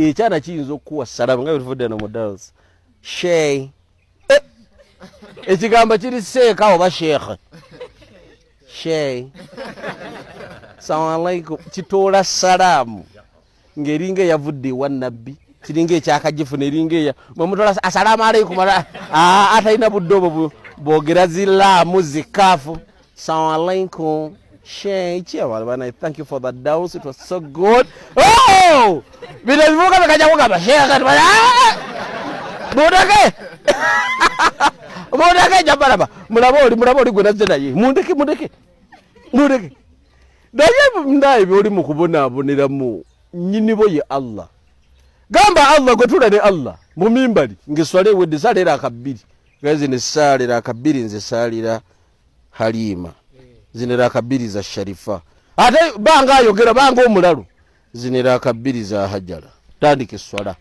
ekyana kiyinza okuwa salama nga bifudde no mudals shay ekigamba kiri seeka oba sheekhe shay salamu alaikum kitoola salaamu ng'eringa eyavudde ewa nabbi kiringa ekyakagifu neringa eya mwemutola assalamu alaikum atalina budde obwo bwogera zilaamu zikaafu salamu alaikum shay chiawalabana I thank you for that dose it was so good bino bivuga bikaja kugamba sheekhe mundeke jabalaba mulaboli gwe nazze naye mundeke naye ndaye byoli mu kubonaaboneramu nyinibo ye Allah gamba Allah gwe tula ne Allah mu mimbali ngiswale wedde salera akabiri gazi ne salera akabiri nze salira Halima zinera akabiri za Sharifa ate banga ayogera banga omulalu zinera akabiri za Hajara tandike swala